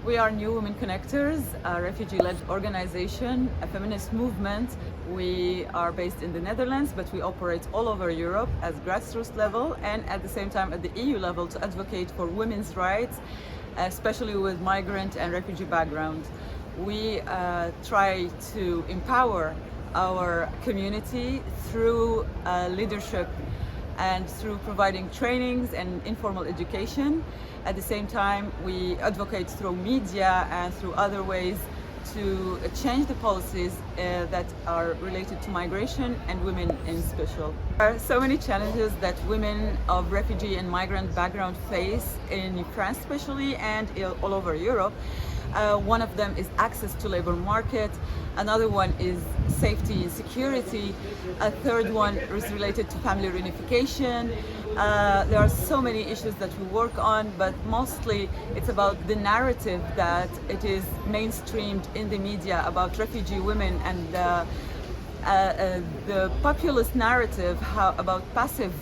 We are New Women Connectors, a refugee-led organization, a feminist movement. We are based in the Netherlands, but we operate all over Europe as grassroots level and at the same time at the EU level to advocate for women's rights, especially with migrant and refugee background. We try to empower our community through leadership and through providing trainings and informal education. At the same time, we advocate through media and through other ways to change the policies that are related to migration and women in special. There are so many challenges that women of refugee and migrant background face in France especially and all over Europe. One of them is access to labor market, another one is safety and security, a third one is related to family reunification. There are so many issues that we work on, but mostly it's about the narrative that it is mainstreamed in the media about refugee women and the populist narrative about passive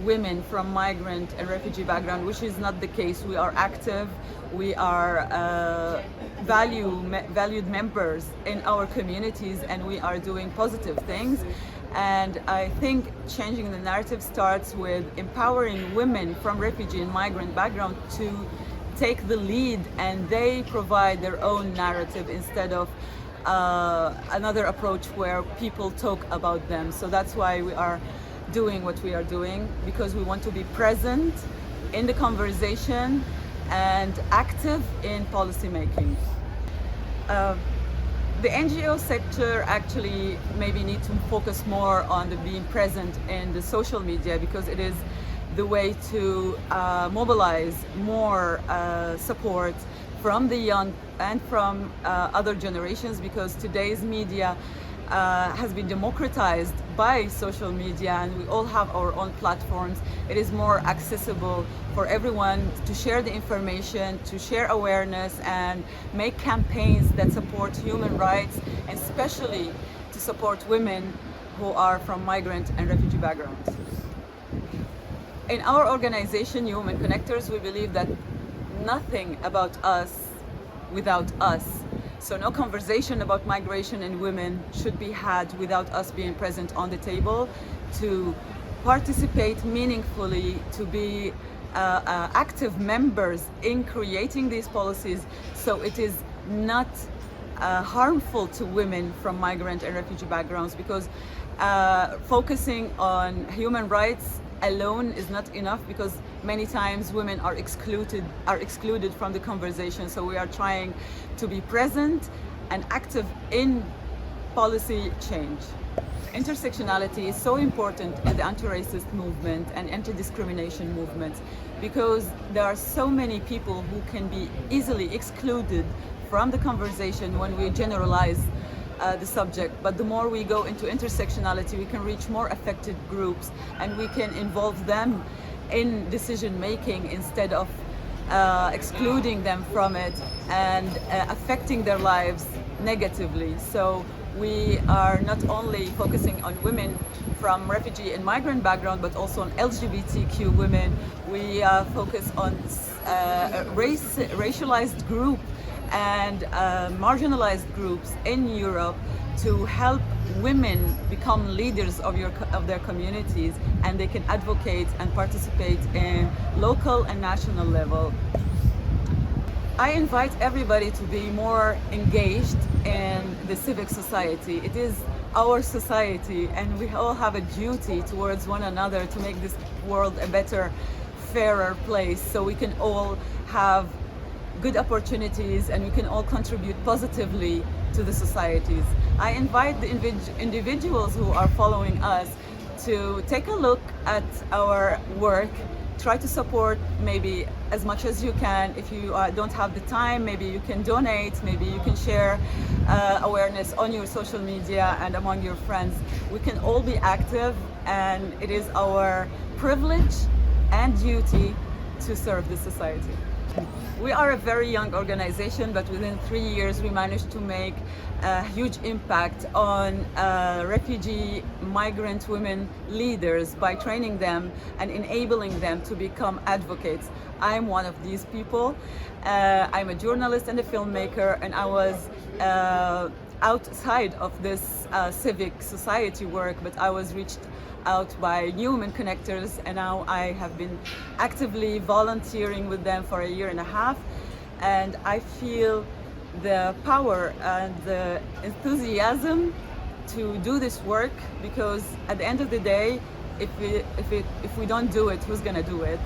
women from migrant and refugee background, which is not the case. We are active, we are valued members in our communities, and we are doing positive things. And I think changing the narrative starts with empowering women from refugee and migrant background to take the lead, and they provide their own narrative instead of another approach where people talk about them. So that's why we are doing what we are doing, because we want to be present in the conversation and active in policy making. The NGO sector actually maybe need to focus more on being present in the social media, because it is the way to mobilize more support from the young and from other generations, because today's media has been democratized by social media and we all have our own platforms. It is more accessible for everyone to share the information, to share awareness and make campaigns that support human rights, and especially to support women who are from migrant and refugee backgrounds. In our organization, New Women Connectors, we believe that nothing about us without us. So no conversation about migration and women should be had without us being present on the table, to participate meaningfully, to be active members in creating these policies, so it is not harmful to women from migrant and refugee backgrounds, because focusing on human rights alone is not enough, because many times women are excluded from the conversation. So we are trying to be present and active in policy change. Intersectionality is so important in the anti-racist movement and anti-discrimination movement, because there are so many people who can be easily excluded from the conversation when we generalize the subject. But the more we go into intersectionality, we can reach more affected groups and we can involve them in decision making instead of excluding them from it and affecting their lives negatively. So we are not only focusing on women from refugee and migrant background, but also on LGBTQ women. We focus on racialized group and marginalized groups in Europe to help women become leaders of their communities, and they can advocate and participate in local and national level. I invite everybody to be more engaged in the civic society. It is our society and we all have a duty towards one another to make this world a better, fairer place, so we can all have good opportunities and we can all contribute positively to the societies. I invite the individuals who are following us to take a look at our work, try to support maybe as much as you can. If you don't have the time, maybe you can donate, maybe you can share awareness on your social media and among your friends. We can all be active, and it is our privilege and duty to serve the society. We are a very young organization, but within 3 years we managed to make a huge impact on refugee migrant women leaders by training them and enabling them to become advocates. I'm one of these people. I'm a journalist and a filmmaker, and I was outside of this civic society work, but I was reached out by human connectors, and now I have been actively volunteering with them for a year and a half, and I feel the power and the enthusiasm to do this work, because at the end of the day, if we don't do it, who's gonna do it?